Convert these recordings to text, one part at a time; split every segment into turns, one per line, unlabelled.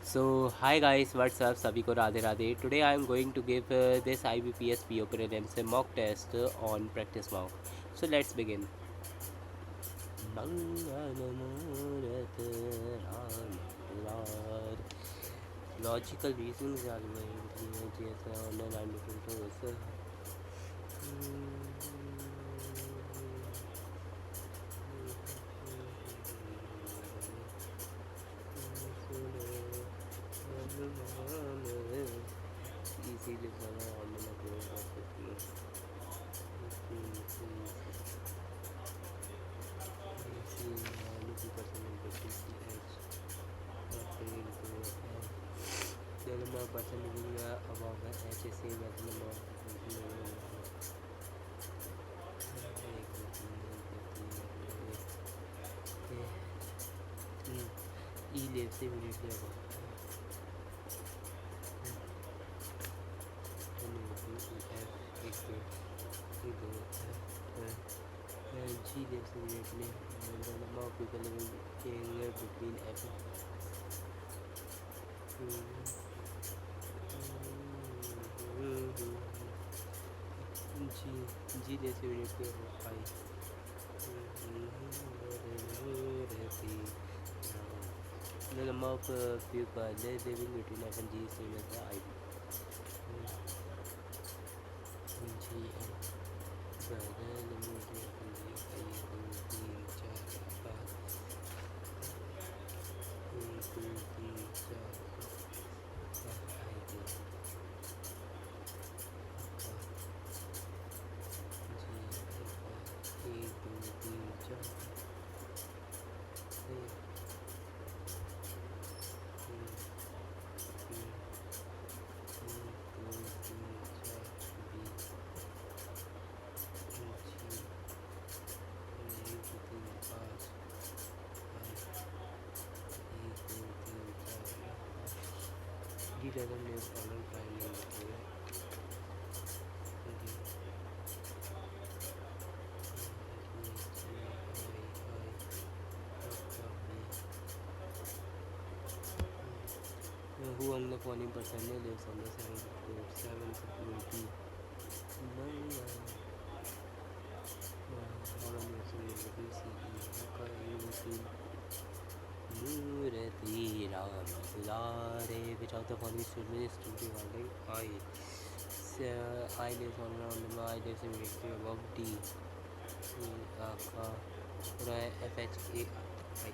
So hi guys, what's up? सभी को Radhe Radhe. Today I am going to give this IBPS PO prelims a mock test on practice mock. So let's begin. मंगल मूरत राम दुलार. Logical reasons are going जैसा underline different to इसीलिए सारा हमने upload कर सकती है the number of person living above the H is same as the number of person living E lives immediately above. G lives immediately. The number of people living anywhere between F. G lives immediately above I. The number of people living between F and G is same as the I. G doesn't live all time in who among the following person lives on the 7th security? Murati Ram Dulare, which of the following students to be holding I? I lives on the I lives immediately above D. FHA I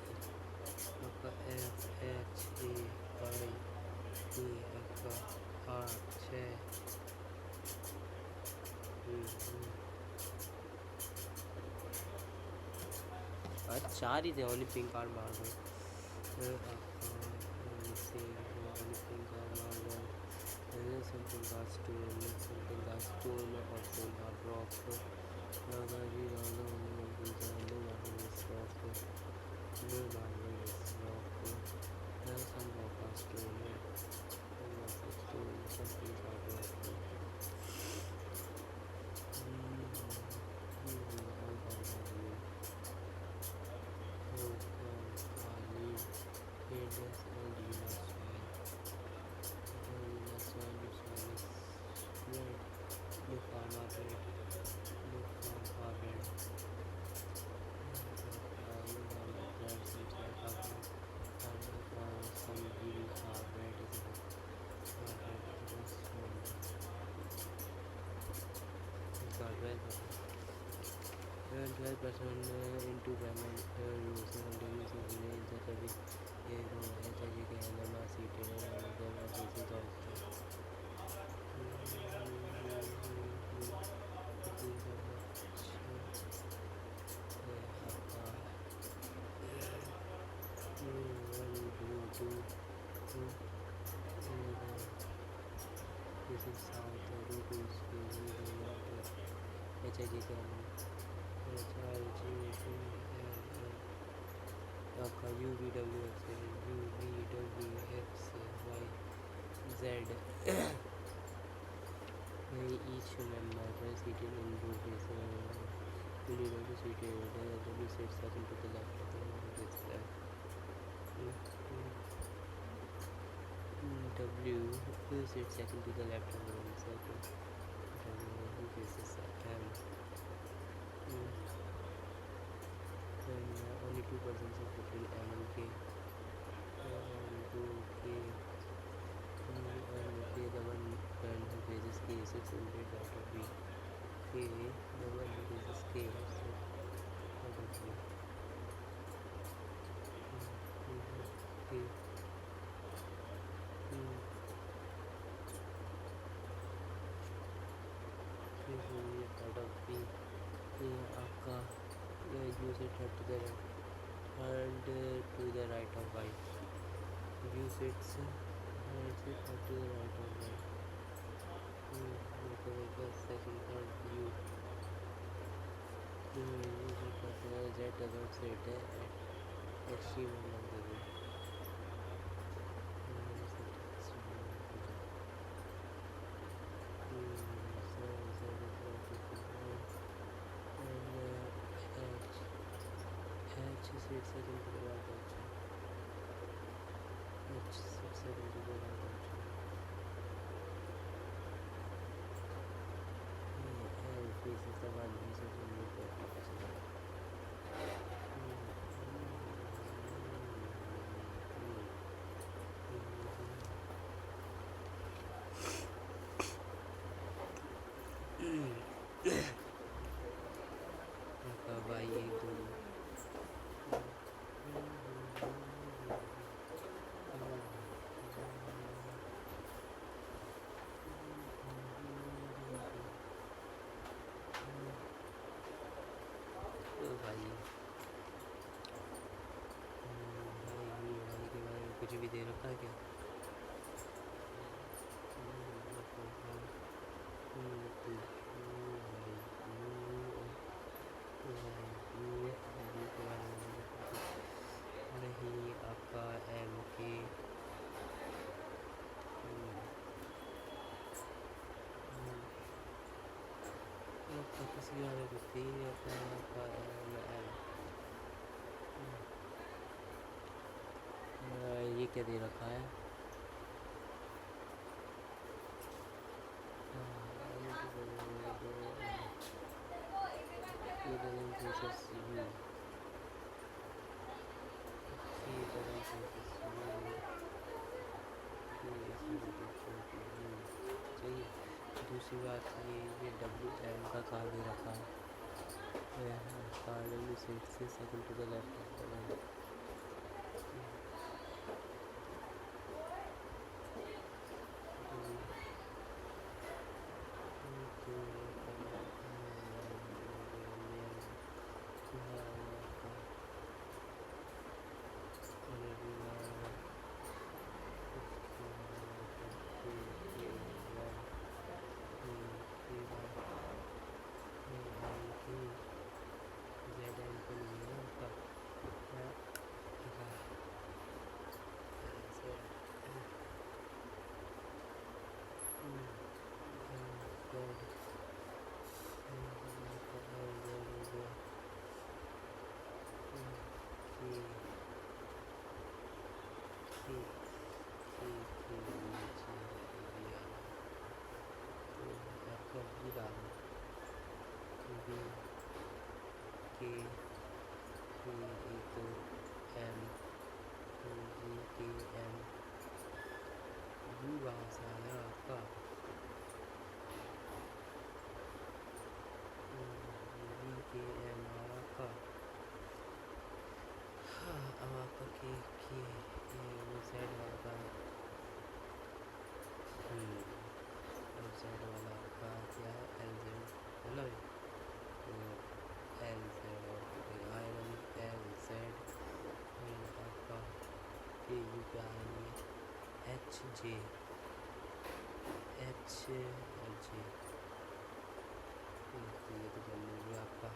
चार ही थे only pink card मार दो something got stone or stone hard rock Nagari Rana some rock or stone something hard rock Twelve percent into payment using continuous engineering such as HIG के अंदर सीटें basis this is south route is HIG के अंदर आपका UVWX each member is seated in group is individually seated W sits certain to the left of this W, you sit second to the left of the circle. W faces M. And only two persons are between M and K. And to K. And K, the one friend who faces K sits in the right of B. K, the one who faces K sits out of B. K. Out of B. आपका U sit head to the left and to the right of Y. U sits head to the right of Y. Second third U. U sit head to the Z doesn't sit at extreme end of the way. Sits second to the right also. H sits second to the right also. L faces the one who sits in the right also. Y एक दो कुछ भी दे रखा है क्या? नहीं आपका M के आपका किसी वाले को तीन रहता है आपका M ये क्या दे रखा है? चाहिए। दूसरी बात ये WM का कहाँ दे रखा है? W sits से second to the left of the line. J H और J ये तो कर लीजिए आपका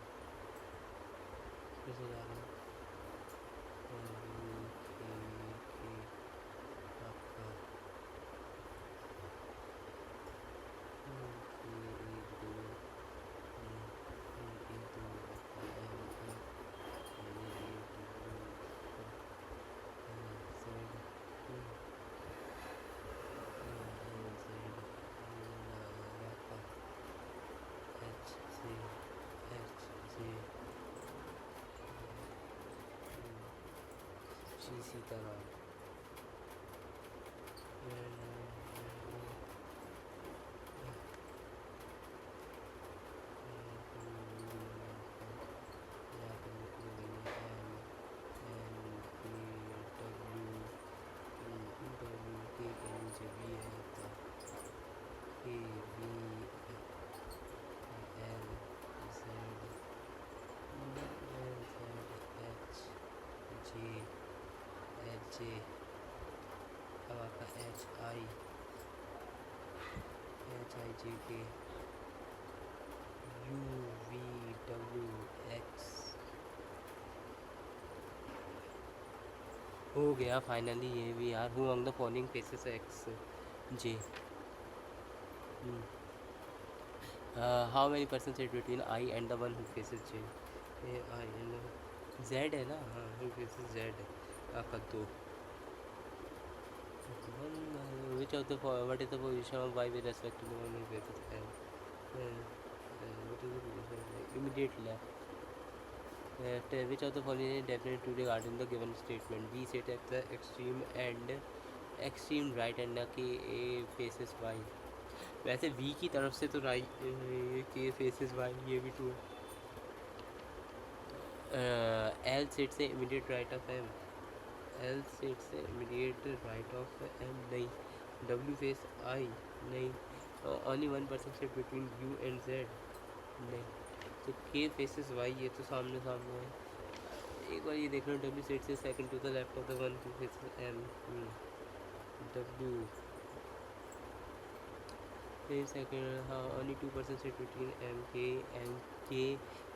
कैसे जा रहा है आपका इसी तरह यहाँ पर लिखने लगे M N P W W के नीचे वी है तो K V L Z H J H J अब आपका एच आई जे के यू वी डब्ल्यू एक्स हो गया फाइनली ये भी यार who among the following faces x J how many person sits between I and the one who faces J A I and Z है ना हाँ हु फेसेस जेड आपका दो which of the what is the position of y with respect to the one who faces l what is the position of y immediate left which of the following is definite to regarding the given statement b set at the extreme and extreme right and के a faces y वैसे v की तरफ से तो right के faces y ये भी true है l सेट से immediate right of m L set से इमीडिएट राइट ऑफ एम नहीं डब्ल्यू फेस आई नहीं only one person sits between you and Z नहीं तो के फेसेस वाई ये तो सामने सामने है एक बार ये देख लो डब्ल्यू सेट से second to the left of the one to faces M W second हाँ only two person sits between M K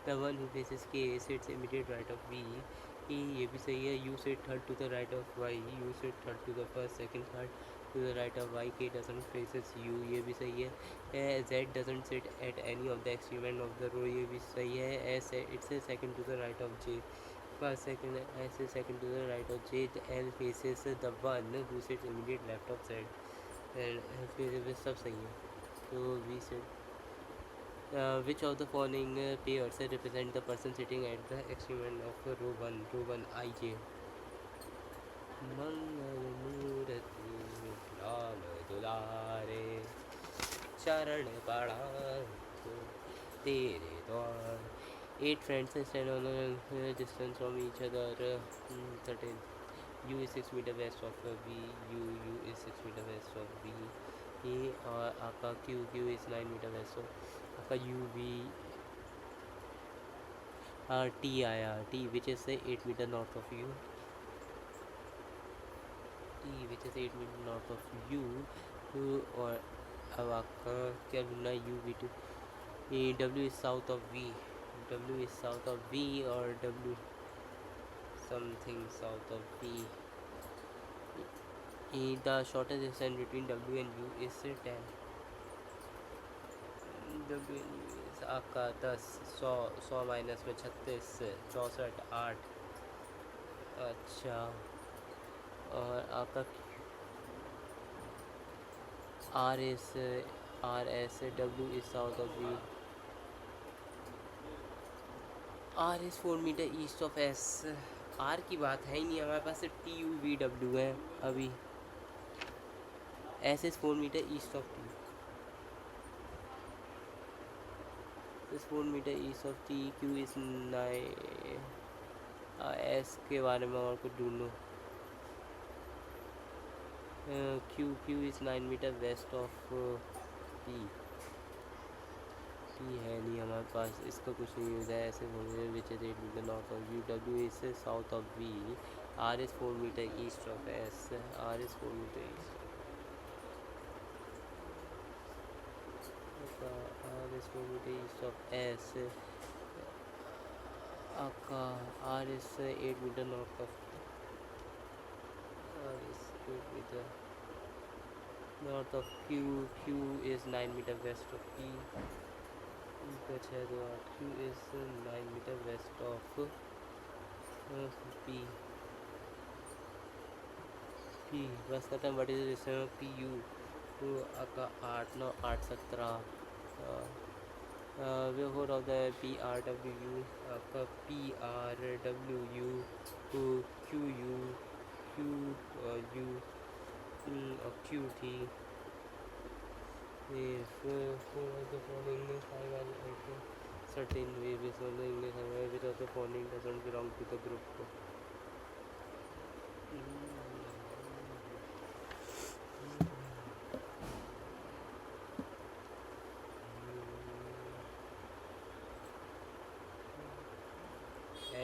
the one who faces K sits से इमीडिएट राइट ऑफ वी ये भी सही है U sits third to the right of Y U sits third to the first second third to the right of Y K doesn't faces U ये भी सही है Z doesn't sit at any of the extreme of the row ये भी सही है S it's second to the right of J first second ऐसे second to the right of J L faces the one who sits immediate left of Z and फिर सब सही है तो V sits which of the following pairs represent the person sitting at the extreme end of row 1 IJ मंगल मूर्ति राम दुलारे चरण पड़ा तो तेरे द्वार 8 friends stand on a distance from each other certain U is 6 meter west of V U is 6 meter west of V A और आपका Q is 9 meter west of आपका U V T आया T which is 8 meter north of U T which is 8 meter north of U और अब आपका क्या ढूंढना है U V to W is south of V W is south of V और W something south of V the shortest distance between W and U is 10 W and U is आपका 10 100 minus में 36 64 8 अच्छा और आपका R S W is south of V R is 4 meter east of S R की बात है ही नहीं हमारे पास सिर्फ T U V W है अभी S is 4 meter east of T is 4 meter east of T Q is 9 S के बारे में और कुछ ढूंढो Q is 9 meter west of P T है नहीं हमारे पास इसका कुछ नहीं यूज़ है ऐसे बोल which is 8 meter north of U W is south of V R is 4 meter east of S R is 4 meter east R is 4 meter east of S आपका R is 8 meter north of R is 8 meter north of Q is 9 meter west of P बचा 2 8 Q is 9 meter west of P बस खत्म what is this P U तो आपका 8 9 8 17 four of the P R W U आपका P R W U Q U QT. If follow the following I will enter certain way based on the English and without the following doesn't belong to the group.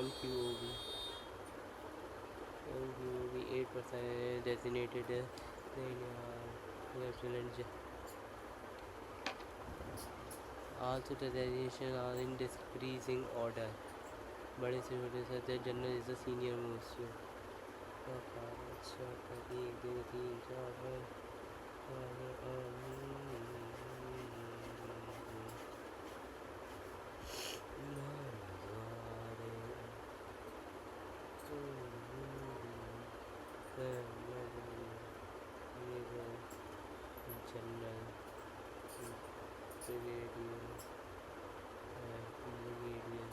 MQOB. MQOB 8% designated lieutenant. Also the designation are in decreasing order. बड़े से छोटे से general is the senior most. अच्छा एक दो तीन चार general brigadier brigadier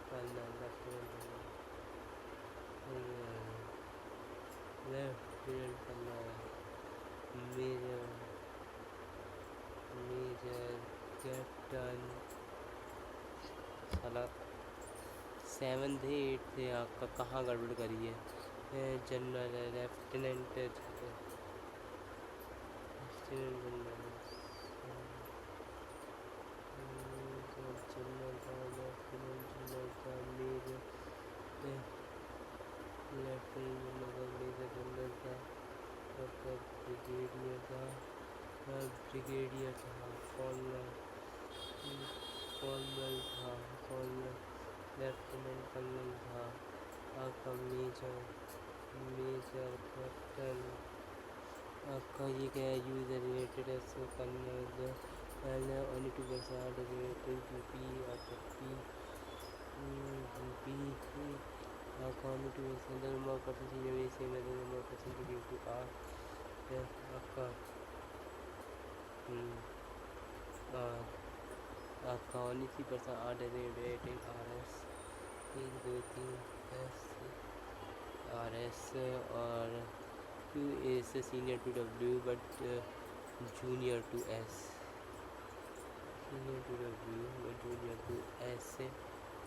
colonel lieutenant colonel major major captain. साला 7th 8th थे आपका कहाँ गड़बड़ करी है. जनरल लेफ्टिनेंट जनरल ब्रिगेडियर था ब्रिगेडियर था कॉर्नल कॉर्नल था कॉर्नल लेफ्टिनेंट कर्नल था आपका मेजर मेजर कैप्टन. आपका ये क्या है यूजर रिलेटेड है सो colonel and only 2% are designated GP after GP only 2% the number of persons in the same as the number of persons due to R. आपका आपका only 3% are designated RS 1 2 3 S RS और Q is senior to W but junior to S. Junior to W but junior to S.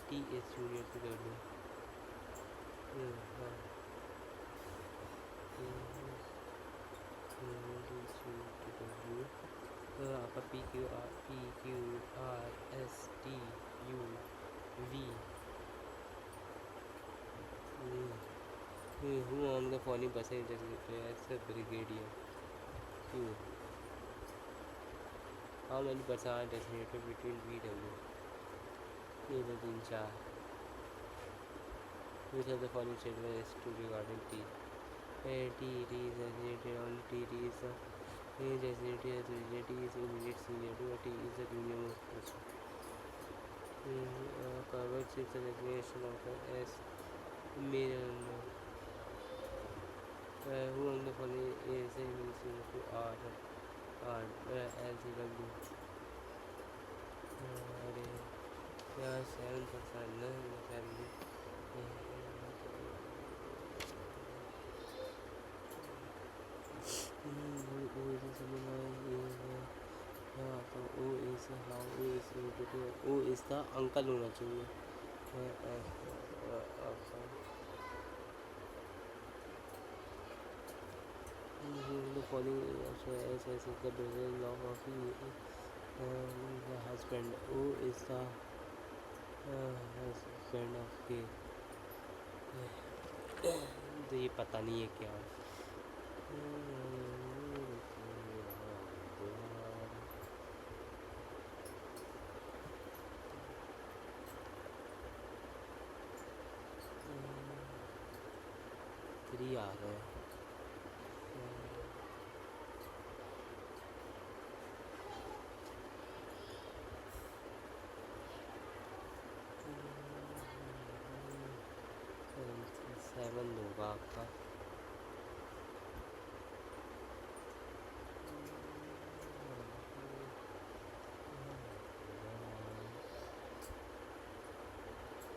T is junior to W. आपका P Q R S T U V. Who among the following person is designated as a brigadier? Q. How many persons are designated between VW? ये तो 3 4. Which of the following statement is true regarding T? T is designated on T is designated as T is immediate senior to T is the junior most person. Covered is the designation of S middle. Who among the following is senior to R LCW? अरे यार 7% ना family. O is the uncle होना चाहिए. The following is the Brazilian law of the husband. O is the husband of K. तो ये पता नहीं है क्या. आ रहा है. सेवन होगा आपका.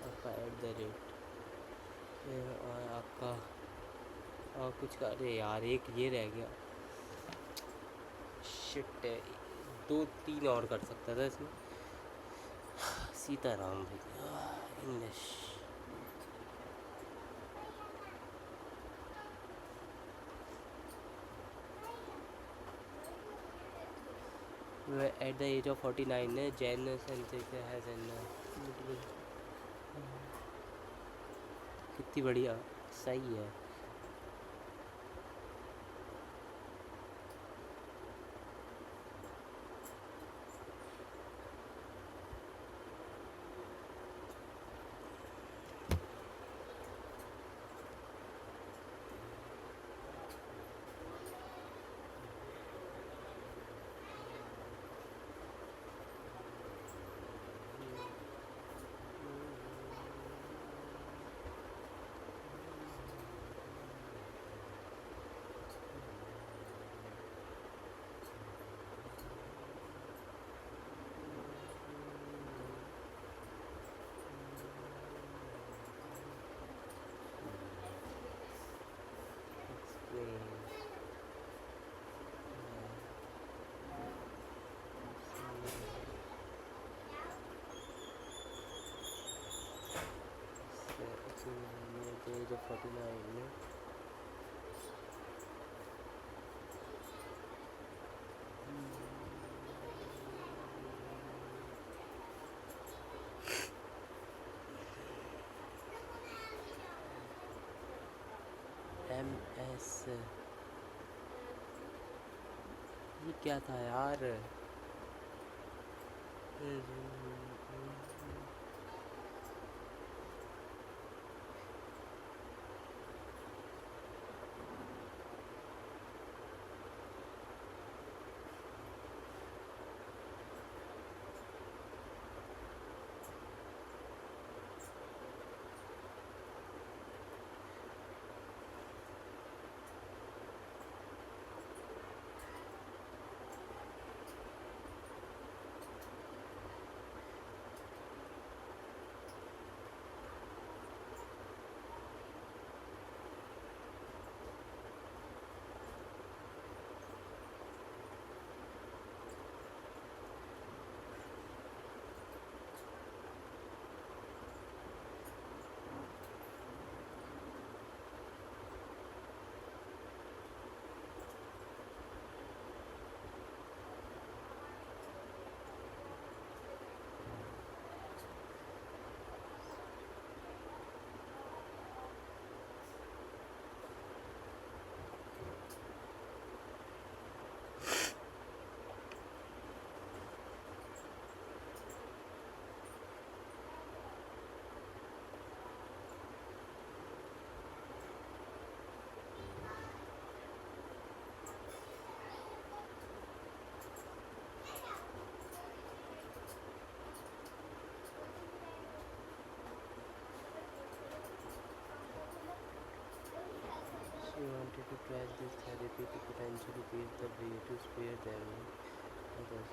आपका @ और आपका और कुछ का, अरे यार एक ये रह गया, शिट। दो तीन और कर सकता था इसमें। सीताराम भैया English. At the age of 49 Jane सेंसिक हैज़ एन, कितनी बढ़िया, सही है। एज ऑफ 49 MS, ये क्या था यार? She wanted to try this therapy to potentially pave the way to spare them others.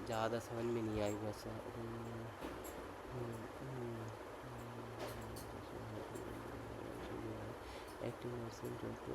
ज़्यादा समझ में नहीं आई बस। Acting nursing doctor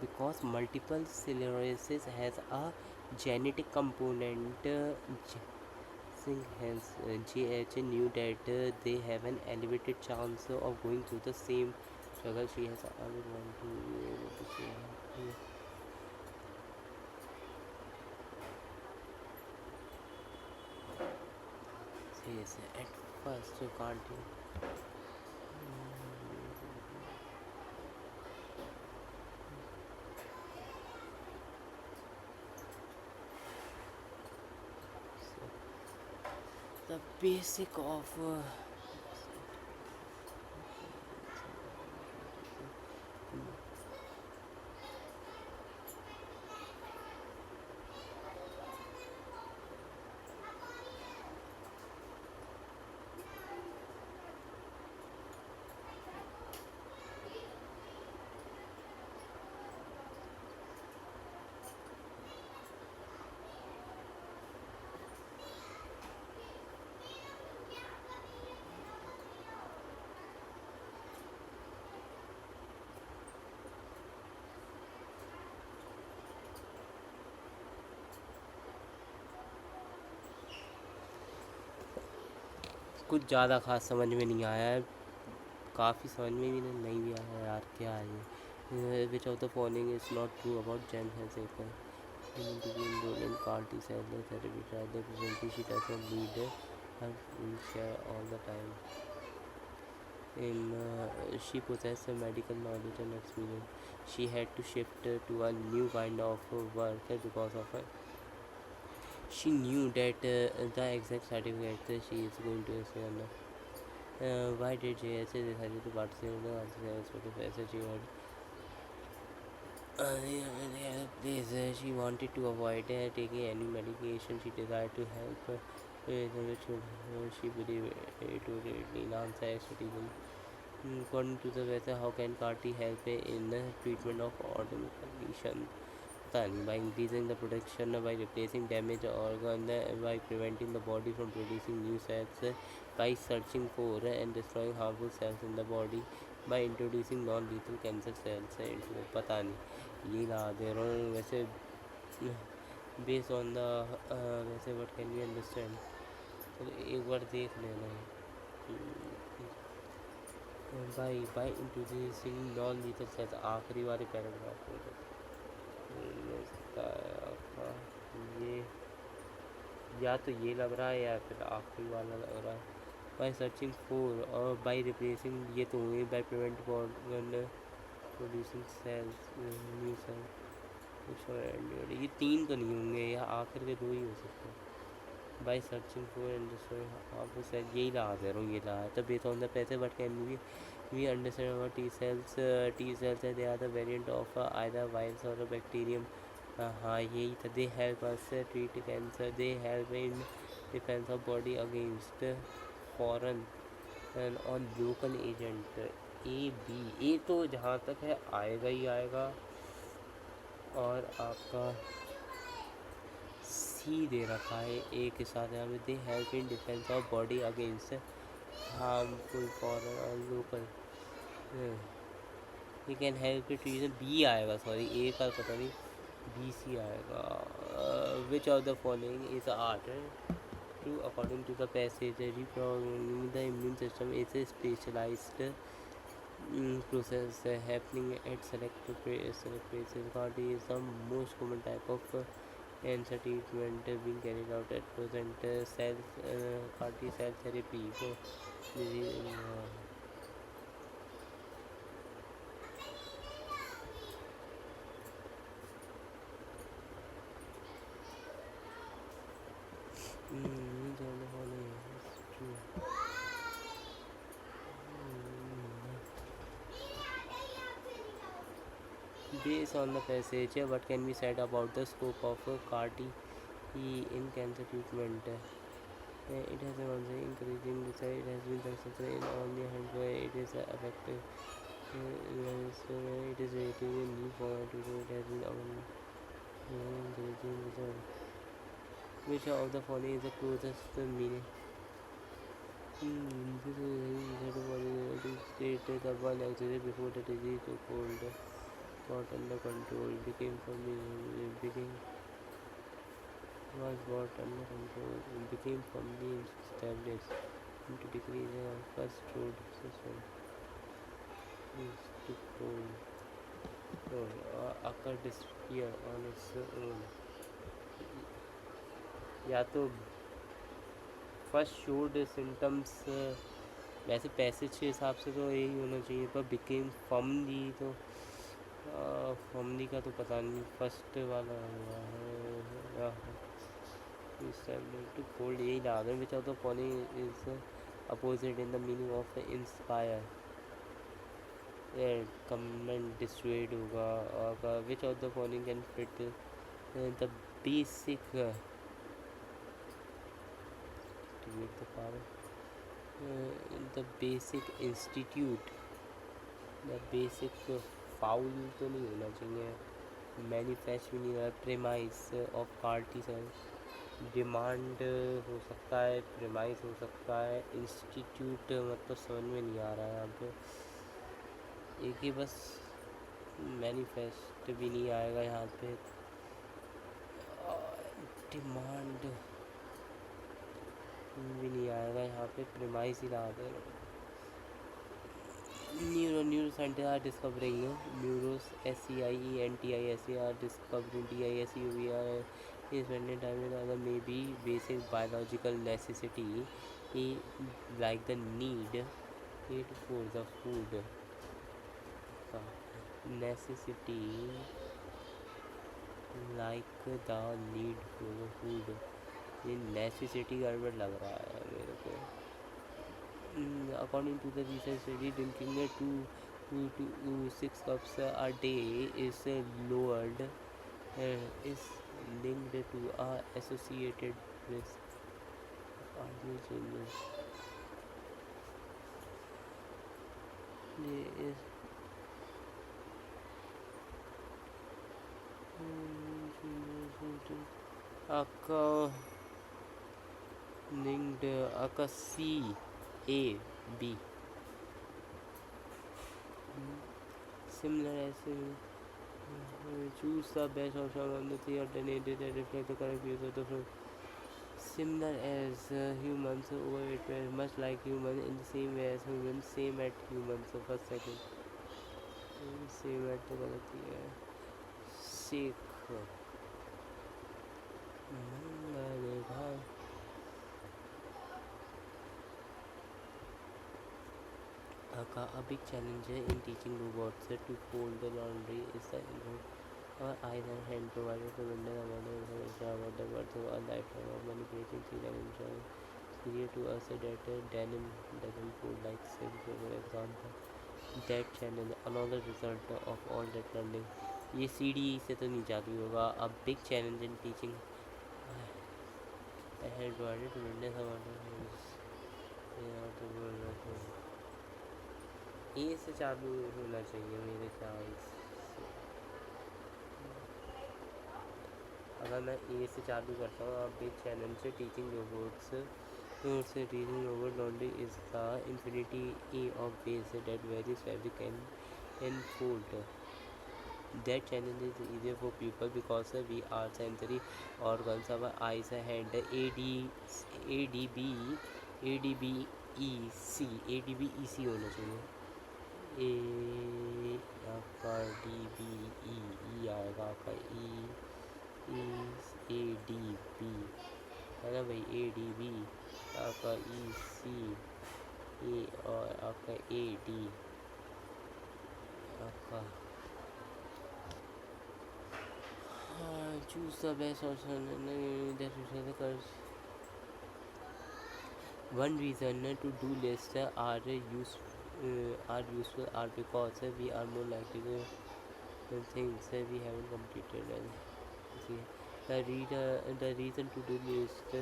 because multiple sclerosis has a genetic component. Hence, GH knew that they have an elevated chance of going through the same struggle. She has always wanted to be able to say. Says at first you can't. The basic of कुछ ज़्यादा खास समझ में नहीं आया है, काफ़ी समझ में भी नहीं भी आया यार, क्या है ये. Which of the following is not true about Jane हेजेकर. You need to be enrolled in CAR T cell therapy trial. Presently, she doesn't need her wheelchair all the time. She possesses medical knowledge and experience. She had to shift to a new kind of work because of her. She knew that the exact certificate she is going to receive. Why did JSA decide to participate in the answer she had? Please, she wanted to avoid taking any medication. She desired to help which she believed it would greatly enhance her expertise. According to the weather, how can CAR-T help in the treatment of autoimmune conditions? By increasing the production, by replacing damaged organ, by preventing the body from producing new cells, by searching for and destroying harmful cells in the body, by introducing non-lethal cancer cells into पता नहीं ये ला दे रहा हूँ वैसे based on the वैसे what can we understand. चलो एक बार देख लेना है. by introducing non-lethal cells आखिरी वाले पैराग्राफ को ये या तो ये लग रहा है या फिर आखिरी वाला लग रहा है. बाय सर्चिंग फॉर और बाय रिप्लेसिंग ये तो हुए. By prevent producing cells new cell. ये तीन तो नहीं होंगे, या आखिर के दो ही हो सकते हैं. बाय सर्चिंग फॉर एंड आपको सेल यही लगा दे रहा हूँ, ये लगा तो बेस ऑन द पैसे but can we understand about T cells. T cells they are the variant of either virus or a bacterium. हाँ यही था. They help us treat cancer. They help in defense of body against foreign and on local agent. A तो जहाँ तक है आएगा ही आएगा. और आपका C दे रखा है A के साथ यहाँ पे. They help in defense of body against harmful foreign or local. You can help it reason B आएगा. सॉरी A का पता नहीं, B C आएगा. Which of the following is art? True according to the passage. Reprogramming the immune system is a specialized process happening at select places. CAR-T is the most common type of cancer treatment being carried out at present. CAR-T cell therapy for disease. Based on the passage, what can be said about the scope of CAR-T in cancer treatment? It has a increasing research. It has been successful in only hand where it is effective. It is relatively new format. It has been increasing research. Which of the following is the closest meaning? This is state the one existed before the disease took hold. got under control, became from became was brought under control, became firmly established into decrease first road system is to coal. So, occur disappear on its own. या तो first showed symptoms वैसे passage के हिसाब से तो यही होना चाहिए पर बिकेम फर्मली तो फर्मली का तो पता नहीं फर्स्ट वाला हुआ है टू कोल्ड यही लगा दें विच of the following is opposite in the meaning of inspire comment destroyed होगा और विच of the following can fit the basic activate the power the basic institute the basic foul तो नहीं होना चाहिए मैनिफेस्ट भी नहीं होना प्रेमाइस ऑफ कार्टिसन डिमांड हो सकता है प्रेमाइस हो सकता है इंस्टीट्यूट मतलब समझ में नहीं आ रहा है यहाँ पे एक ही बस मैनिफेस्ट भी नहीं आएगा यहाँ पे डिमांड भी नहीं आएगा यहाँ पे प्रेमाइस ही लगा दे neuroscientist are discovering neuros SCIENTIS are discovering DISUVR is spending time with other may be basic biological necessity like the need for the food necessity like the need for the food ये necessity गड़बड़ लग रहा है मेरे को according to the research study drinking 2 to 6 cups a day is lowered is linked to a associated risk cardio changes ये is linked aka CAB similar as choose the best option on the three alternatives that reflect the correct views of the fruit. Similar as humans, overweight were much like humans in the same way as humans, same at humans. So first second, same at the गलती है. Sick. देखा a big challenge in teaching robots to fold the laundry is the or either hand provided to vendor amount of information about the birth of a lifetime of manipulating 3 dimensional period to us that denim doesn't fold like silk for example that channel another result of all that learning ये CD से तो नहीं चालू होगा a big challenge in teaching I had provided to vendor amount of ये से चालू होना चाहिए मेरे ख्याल से अगर मैं ए से चालू करता हूँ आप बिग चैनल से टीचिंग रोबोट्स से teaching robot laundry is the infinity a of base date varies fabric and food that channel is easier for people because we are sensory organs our eyes hand ADBEC होना चाहिए ए आपका DBE आएगा आपका ADB है ना भाई ADB आपका EC और आपका AD आपका choose the best option that requires one reason to do lists are useful are because we are more likely to things we haven't completed and see the reason to do list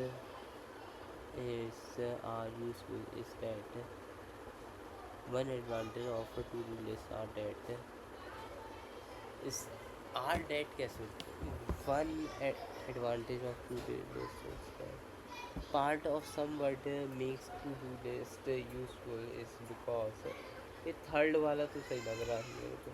is are useful is that one advantage of a to do list are that is are that कैसे one advantage of to do list is that part of some word makes to do list useful is because ये third वाला तो सही लग रहा है मेरे को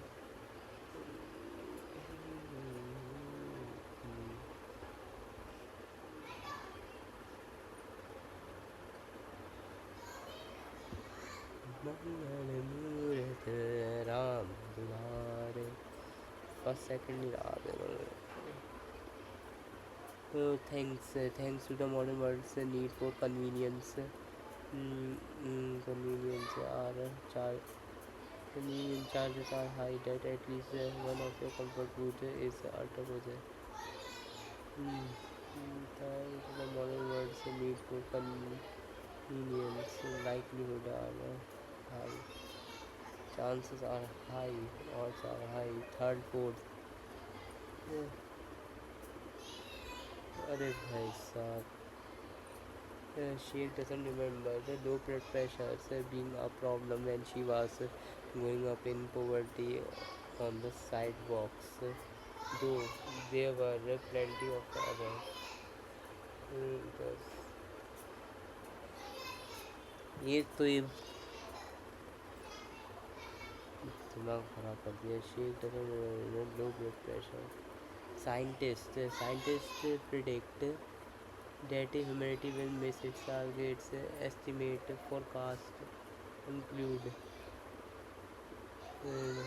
मूरत राम दुलारे. First, second, thanks to the modern world's need for convenience. Convenience are convenience charges are high that at least one of your comfort food is ultra processed. Thanks to the modern world's need for convenience, likelihood are high, chances are high, odds are high. Third, fourth. अरे भाई साहब. She doesn't remember the low blood pressure being a problem when she was growing up in poverty on the sidewalks, though there were plenty of others. ये तो ये दिमाग खराब कर दिया. She doesn't remember low blood pressure. Scientists predict that humanity will miss its targets. Estimate forecast include. Uh,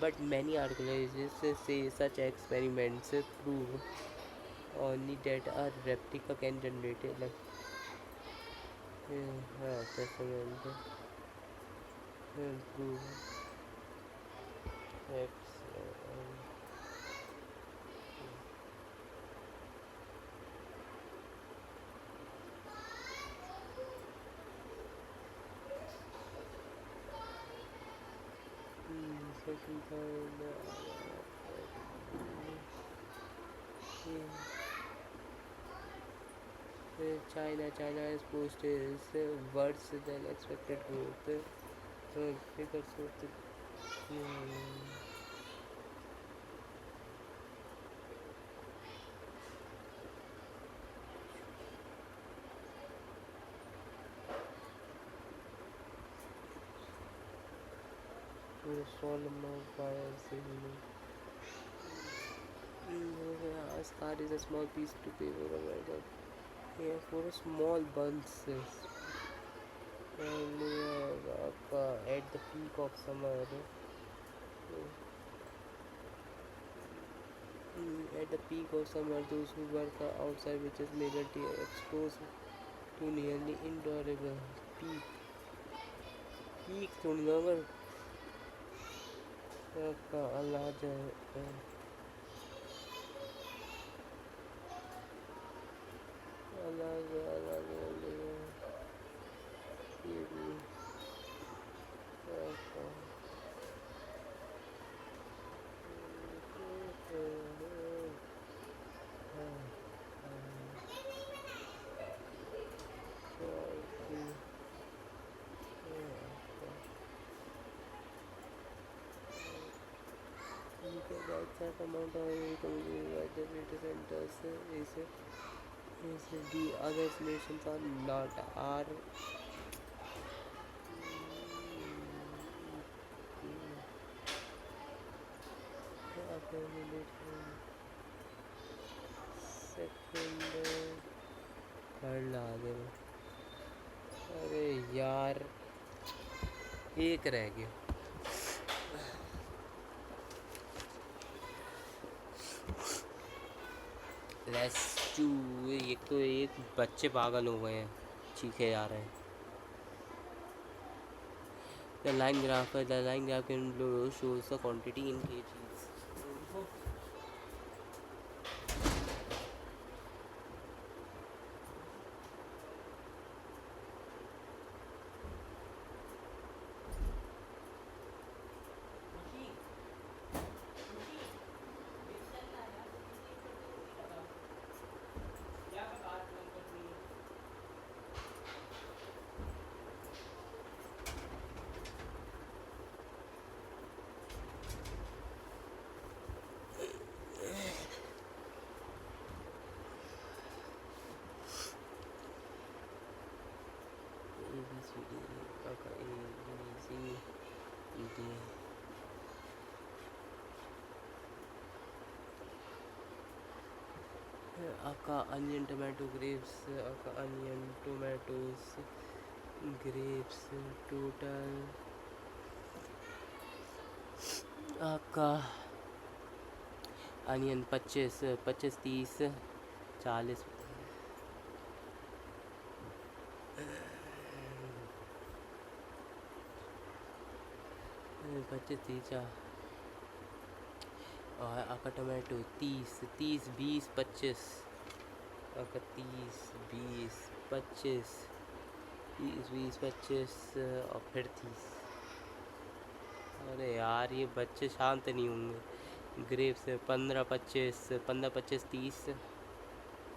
But many archaeologists say such experiments prove only that a replica can generate testament prove X. Second time, China has posted worse than expected growth. Figures of the Solomon fires. A scar is a small piece to paper or yeah, for a small buns and at the peak of summer. At the peak of summer, those who work outside, which is majority exposed to nearly intolerable peak. Peak to never a larger that amount of the data centers is the other nations are not are second third ला दे. अरे यार एक रह गया. Let's to. एक तो एक बच्चे पागल हो गए हैं, चीखे जा रहे हैं. The line graph in blue shows the quantity in kgs. Aka onion tomato grapes, aka onion tomatoes, grapes total आपका अनियन 25 25 30 40 25 30 और आपका टमाटो 30 30 20 25 आपका 30 20 25 30 20 25 और फिर 30। अरे यार ये बच्चे शांत नहीं होंगे। ग्रेप्स 15 25 15 25 30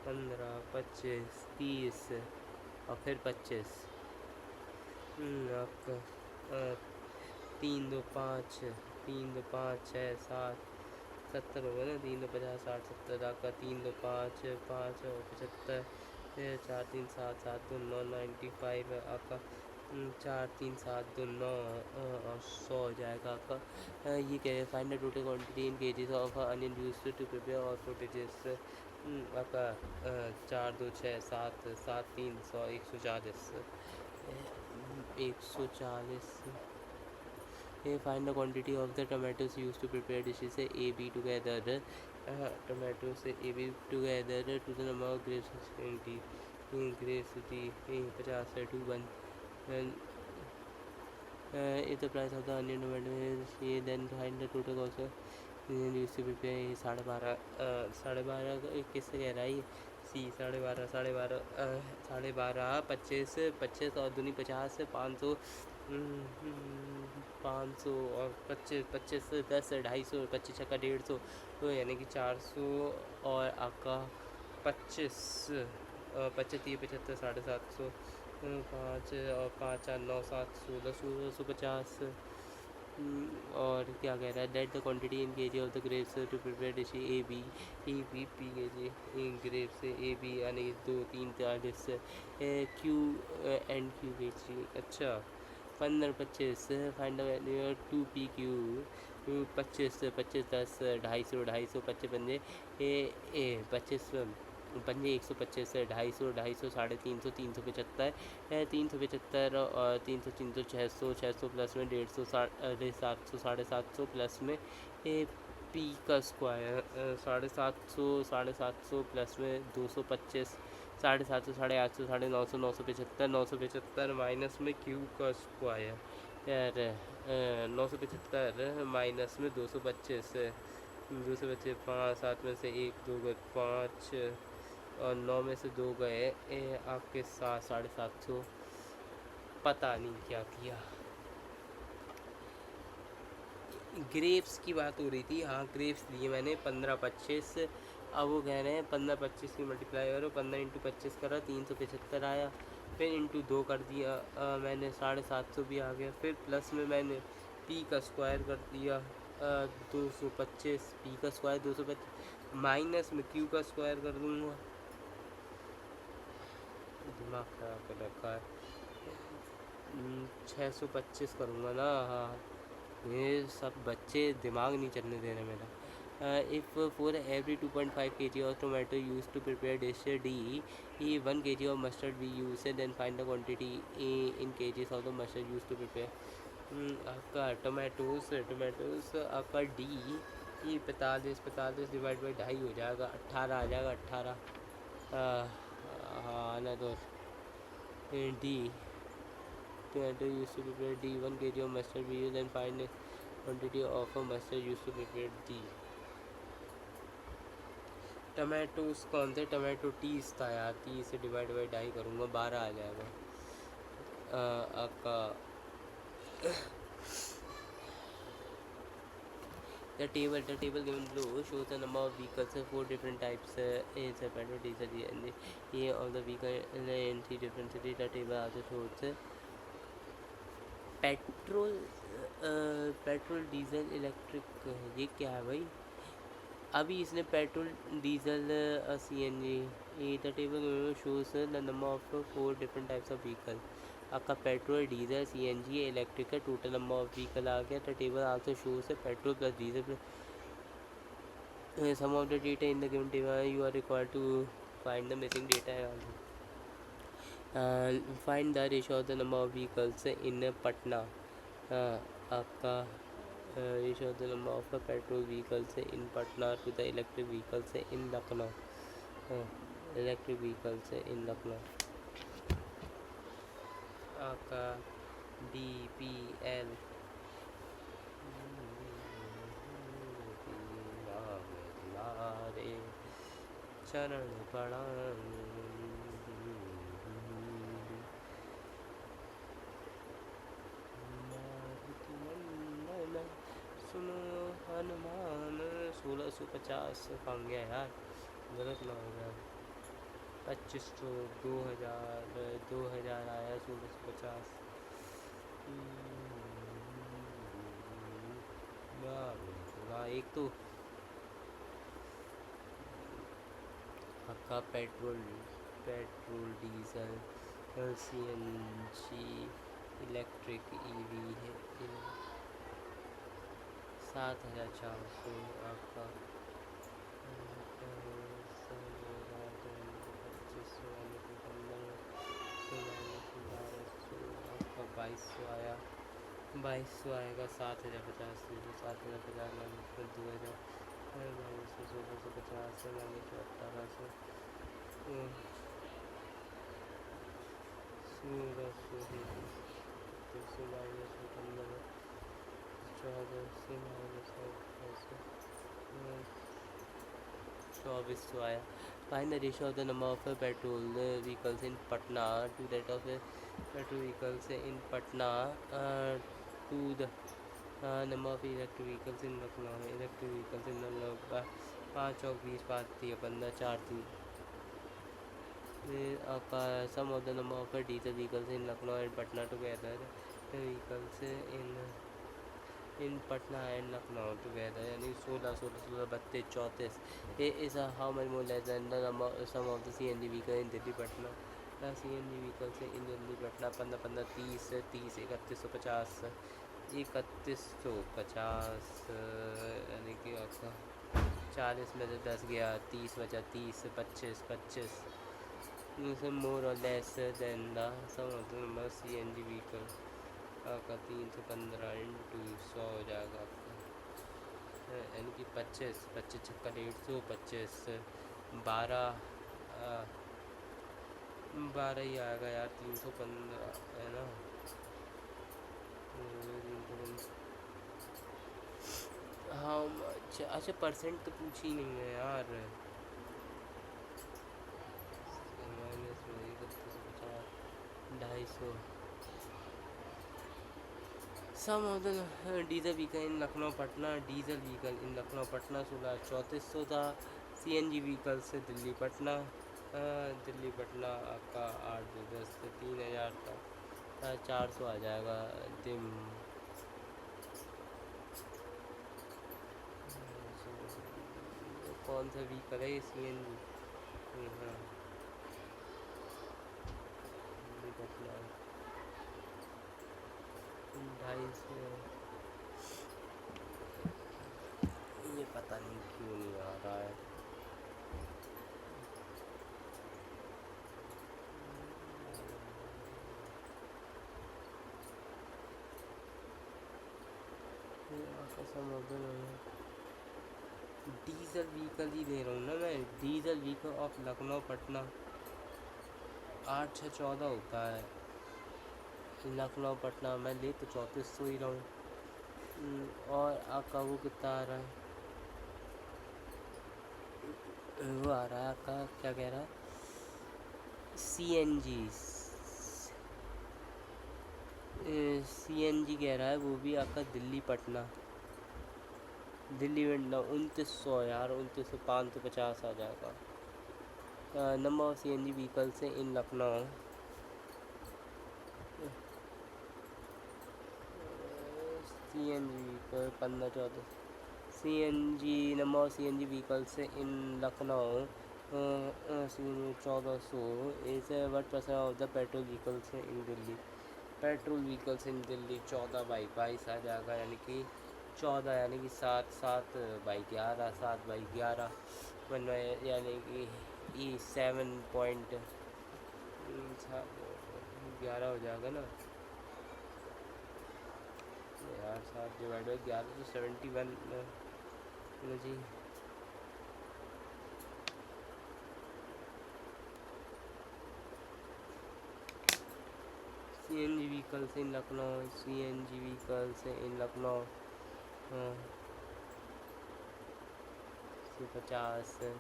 15 25 30 और फिर 25। आपका 3 2 5 3 2 5 6 7 70 होगा ना। 3 2 50 60 70 आपका 3 2 5 5 और 75 4 3 7 7 2 9 95 आपका 4 3 7 2 9 और 100 हो जाएगा आपका। ये क्या है, find the total quantity in kgs of onion used to prepare और फुटेजेस आपका 4 2 6 7 7 3 100 140 140। Hey, find the quantity of the tomatoes used to prepare dishes A, B together. Tomatoes A, B together to the number of grapes 20. Grapes D 50 to 1. And if the price of the onion tomato is A, then find the total cost of used to prepare 12.5 12.5 किससे कह रहा है ये सी 12.5 12.5 25 25 और दूनी 50 500 500 और 25 25 10 250 25 छक्का 150 तो यानी कि 400 और आपका 25 25 30 75 750 5 और 5 4 9 7 16 250 और क्या कह रहा है that the quantity in kg of the grapes to prepare dish A B P kg in grapes A B यानी 2 3 40 क्यू एंड क्यू केजी। अच्छा 15 25 find the value 2 P Q 25 25 10 250 250 25 पंजे ए 25 पंजे 125 250 250 350 375 375 और 300 300 600 600 प्लस में 150 700 750 प्लस में पी का square 750 750 plus में 225 750 850 950 975 minus में क्यू का स्क्वायर यार 975 माइनस में 225 225 5 7 में से 1 2 गए 5 और 9 में से 2 गए आपके 7 750 पता नहीं क्या किया। ग्रेप्स की बात हो रही थी। हाँ ग्रेप्स लिए मैंने 15 25 अब वो कह रहे हैं 15 25 की मल्टीप्लाई करो 15 इंटू 25 करा 375 आया फिर इंटू 2 कर दिया मैंने 750 भी आ गया फिर प्लस में मैंने पी का स्क्वायर कर दिया 225 पी का स्क्वायर 225 माइनस में क्यू का स्क्वायर कर दूँगा। दिमाग खराब कर रखा है 625 करूँगा ना। हाँ ये सब बच्चे दिमाग नहीं चलने दे रहे मेरा। If for every 2.5 kg of tomato used to prepare dish D, 1 kg of mustard we use, then find the quantity in kgs of the mustard used to prepare। आपका टोमेटोज़ आपका डी ये 45 डिवाइड बाई 2.5 हो जाएगा 18 आ जाएगा 18 हाँ ना तो D tomato used to prepare D 1 kg of mustard we use and find the quantity of mustard used to prepare D। Tomatoes कौन थे टमाटो 30 था यार 30 से डिवाइड बाई 2.5 करूँगा 12 आ जाएगा आपका। The table given below shows the number of vehicles 4 different types is petrol diesel and the of the vehicle in 3 different cities। The table also shows petrol diesel electric ये क्या है भाई। अभी इसने petrol diesel CNG the table shows the number of 4 different types of vehicle. आपका petrol diesel CNG electric का total number of vehicle आ गया। The table also shows petrol plus diesel plus sum of the data in the given table you are required to find the missing data है। Find the ratio of the number of vehicles in Patna. आपका ratio of the number of petrol vehicles in Patna to the electric vehicles in Lucknow. Electric vehicles in Lucknow. आपका DPL चरण प्रणाम। सुनो हनुमान 1650 कहाँ गया यार, गलत ना हो गया। 2500 2000 आया 1650। एक तो आपका petrol diesel CNG electric EV है 7400। आपका 2200 आया। 2200 आएगा 7050 से 7050 minus 2000 minus 1650 minus 1800 1600 minus 15 1400 minus 2400 आया। Find the ratio of the number of petrol vehicles in Patna to that of petrol vehicles in Patna to the number of electric vehicles in Lucknow. Electric vehicles in Lucknow 5 चौक 20 5 3 15 4 3। आपका sum of the number of diesel vehicles in Lucknow and Patna together vehicles in Patna and Lucknow together यानी 16 16 16 32 34। Is how much more less than the number sum of the CNG vehicle in Delhi Patna. CNG vehicles in Delhi Patna 15 15 30 30 3150 3150 यानी कि आपका 40 में से 10 गया 30 बचा 30 25 25 more और less than the sum of the number CNG vehicle. आपका 315 इंटू 100 हो जाएगा आपका यानी कि 25 25 छक्का 150 25 12 ही आएगा यार 315 है ना। हाँ अच्छा परसेंट तो पूछ ही नहीं है यार। माइनस में 3150 250 sum of the diesel vehicle in Lucknow Patna. Diesel vehicle in Lucknow Patna 16 3400 था। CNG व्हीकल से दिल्ली पटना दिल्ली पटना आपका 8 10 से 3000 था 400 आ जाएगा दिन। कौन सा व्हीकल है CNG? हाँ दिल्ली पटना 250। ये पता नहीं क्यों नहीं आ रहा है। डीजल व्हीकल ही ले रहा हूँ ना मैं। Diesel vehicle of Lucknow Patna 8 6 14 होता है। लखनऊ पटना मैं ले तो 3400 ही रहा हूँ। और आपका वो कितना आ रहा है? वो आ रहा है आपका क्या कह रहा है CNG कह रहा है वो भी आपका दिल्ली पटना दिल्ली में 2900 यार 2900 550 आ जाएगा। Number of CNG vehicles in Lucknow CNG vehicle 15 14 CNG number of CNG vehicles in Lucknow 1400 is what % of the petrol vehicles in Delhi. Petrol vehicles in Delhi 14 by 22 आ जाएगा यानी कि 14 यानी कि 7 7 बाई 11 7 बाई 11 यानी कि 7 पॉइंट 11 हो जाएगा ना यार। 7/11 तो 71 जी। CNG vehicles in Lucknow, CNG vehicles in Lucknow 50।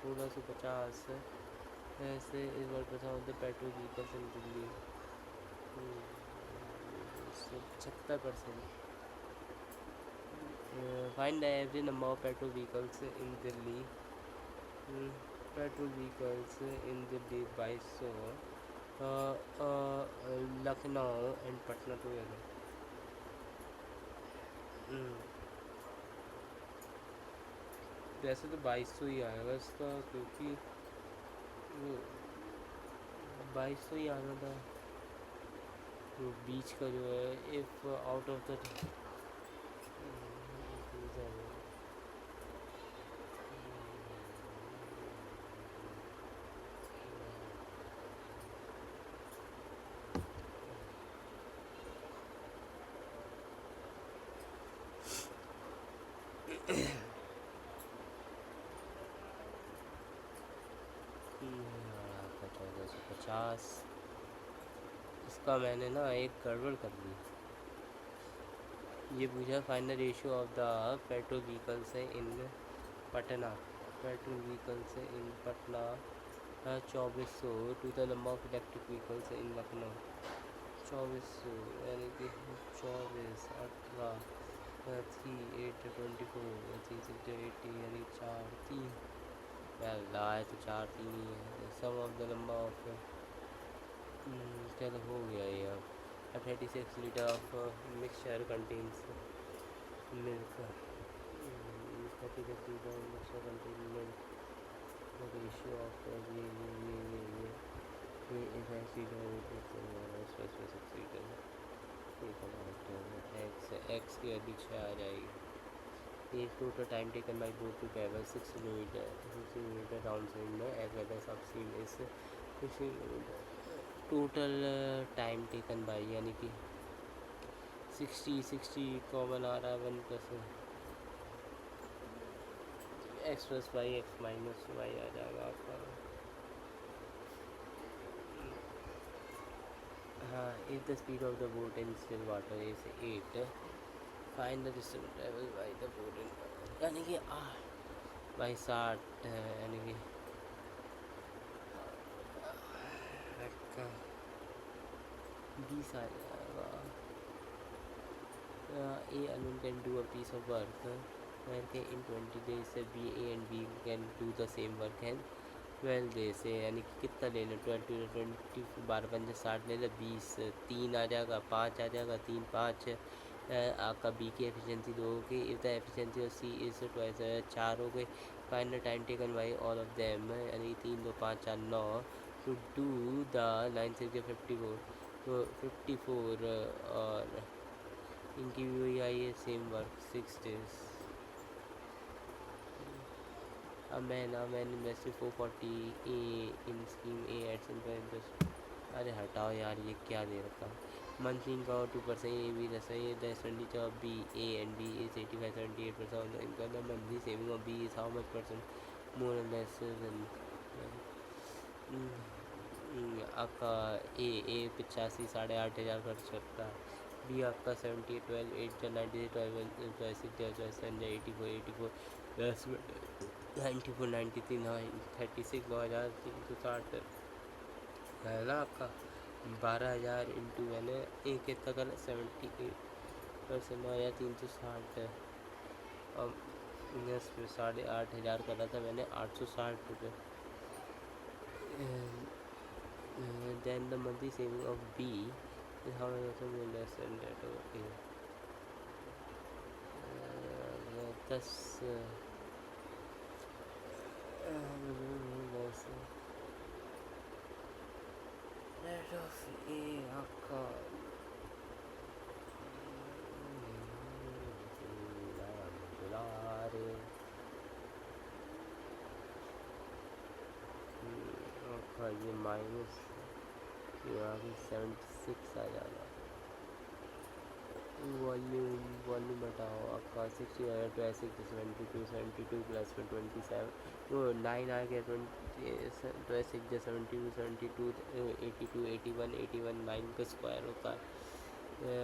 1650 ऐसे इस बार प्रथम होते petrol vehicles in Delhi 76%। Find the average number of petrol vehicles in Delhi. Petrol vehicles in Delhi 2200। Lucknow and Patna together. वैसे तो 2200 ही आएगा इसका, क्योंकि वो 2200 ही आना था। वो बीच का जो है इफ़ आउट ऑफ द आपका 1450। इसका मैंने ना एक गड़बड़ कर दी। ये पूछा find the ratio of the petrol vehicles in Patna. Petrol vehicles in Patna 2400 to the number of electric vehicles in Lucknow 2400 यानी कि 24 18 3 8 24 3 6 80 यानी 4 3 लाए तो 4 3 ही है। सम ऑफ द नंबर ऑफ चलो हो गया ये अब। A 36 liter of mixture contains milk। 36 liter of mixture contains milk। The ratio of ये is liter with 6 liter। x की वैल्यू 6 आ जाएगी। एक total time taken by boat to travel 6 kilometer round side में एज वेल एज सब सीन इस 6 kilometer. Total time taken by यानी कि 60 कॉमन आ रहा है 1 + x + y x - y आ जाएगा आपका। हाँ if the speed of the boat in still water is 8 find the distance travel by the boat in यानी कि 60 यानी कि 20 आ जाएगा। A alone can do a piece of work where in 20 days B A and B can do the same work in 12 days से यानी कि कितना ले लो 12 20 12 5 60 ले लो 20 3 आ जाएगा 5 आ जाएगा 3 5 आपका बी की एफिशिएंसी 2 हो गई। If the efficiency of C is twice 4 हो गई। Find the time taken by all of them यानी 3 2 5 4 9 टू डू द 9 6 54 तो 54 और इनकी भी वही आई है सेम वर्क 6 days। अब मैंने इन्वेस्टेड 440 इन स्कीम ए एड्स इंटरेस्ट। अरे हटाओ यार ये क्या दे रखा। मंथली इनका 2% ए बी दस ये the expenditure of B A and B is 85-78% इनका the monthly saving of B is how much percent more और लेस देन आपका ए 85 8,500 खर्च करता है। बी आपका 70 12 8 90 12 6 7 84 94 93 36 9,360 है ना आपका 12,000 इंटू मैंने एक कितना कर 78% 9,360 है। और 8,500 करा था मैंने 860 रुपये। then the monthly saving of B is how much also more less than that of A। 10 that of A आपका ये माइनस यहाँ पे 76 आ जाएगा। वॉल्यूम बताओ आपका 60 आया, 26 72 प्लस में 27 वो 9 आ गया, 26 72 72 82 81 81 9 का स्क्वायर होता है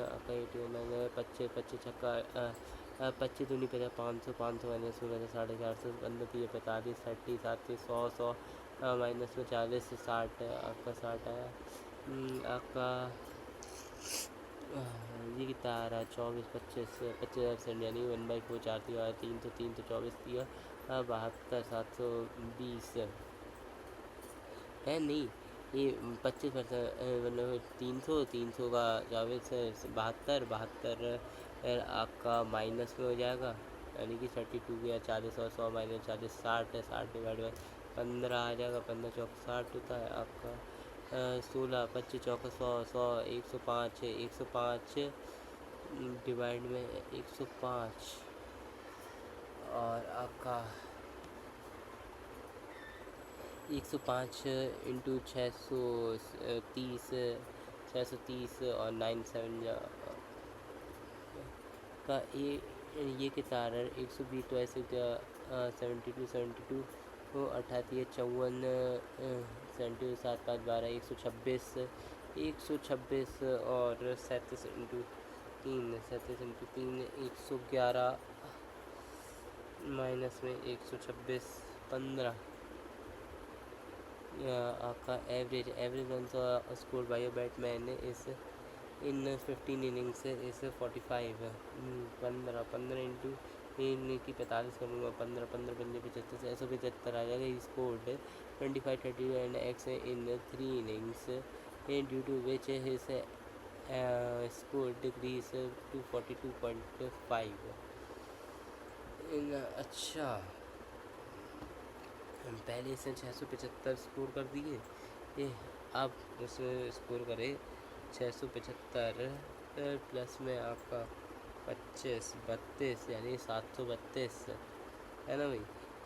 आपका 81 आ गया। 25 25 छक्का 25 दूनी 50 500 500 माइनस में 450 15 3 45 30 37 100 माइनस में 40 60 आपका 60 आया। आपका ये कितना आ रहा है 24 25 25% यानी 1/4 4 दिया 3 तो 24 दिया 72 720 है नहीं ये 25% मतलब 300 का 24 72 आपका माइनस में हो जाएगा यानी कि 32 गया 40 और 100 माइनस 40 60 डिवाइड बाई 15 आ जाएगा 15 चौक 60 होता है आपका 16 25 चौका 100 105 डिवाइड में 105 और आपका 105 इंटू 630 और 97 का ये कितना आ रहा है 120 तो ऐसे क्या 72 वो 38 54 72 7 5 12 126 और 37 इंटू 3 111 माइनस में 126 15 आपका average run score bye batsman इस इन 15 इनिंग्स इस 45 15 इंटू की 45 करूँगा 15 15 पंजे 75 175 आ जाएगा। Scored 25 30 and X in 3 innings due to which his score decrease to 42.5 in अच्छा पहले से 675 स्कोर कर दिए ये अब उसमें स्कोर करे 675 प्लस में आपका 25 32 यानी 732 है ना भाई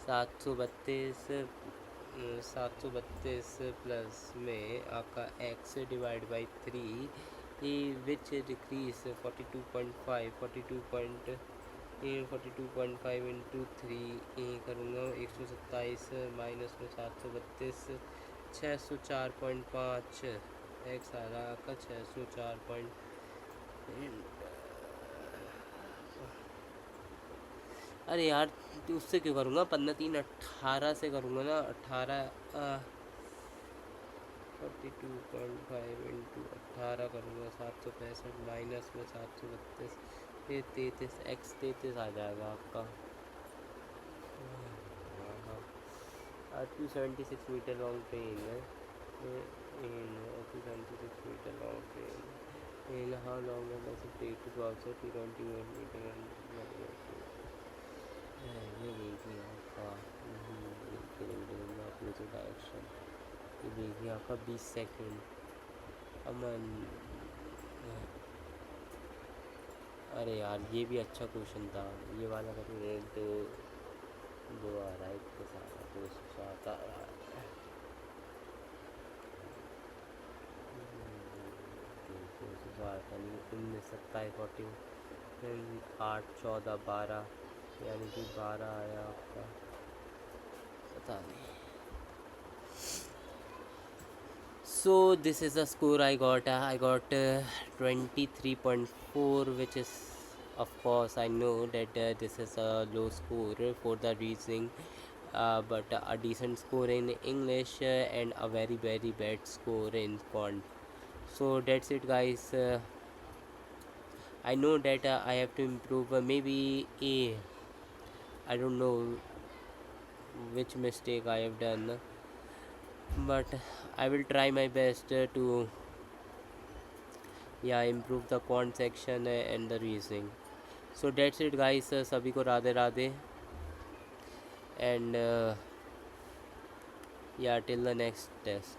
732 प्लस में आपका x divide by 3 which decrease 42.5 into 3 करूँगा 127 माइनस में 732 604.5 एक्स आ रहा आपका 604. अरे यार उससे क्यों करूँगा 15 3 18 से करूँगा ना 42.5 इंटू 18 करूँगा 765 माइनस में 732 ये 33 एक्स 33 आ जाएगा आपका 276 मीटर लॉन्ग ट्रेन है 276 meter long train in how long है बस टेक टू आउटसाइड 221 मीटर ये देखिए आपका अपोजिट डायरेक्शन ये देखिए आपका 20 सेकेंड अमन। अरे यार ये भी अच्छा क्वेश्चन था ये वाला का तो दो आ रहा है के साथ तो आता रहा है 27 40 8 14 12 यानी कि 12 आया आपका पता नहीं। So this is the score I got. I got 23.4, which is, of course, I know that this is a low score for the reasoning, but a decent score in English and a very very bad score in quant. So that's it, guys. I know that I have to improve. Maybe I don't know which mistake I have done, but I will try my best to improve the quant section and the reasoning. So that's it, guys. सभी को Radhe Radhe and till the next test.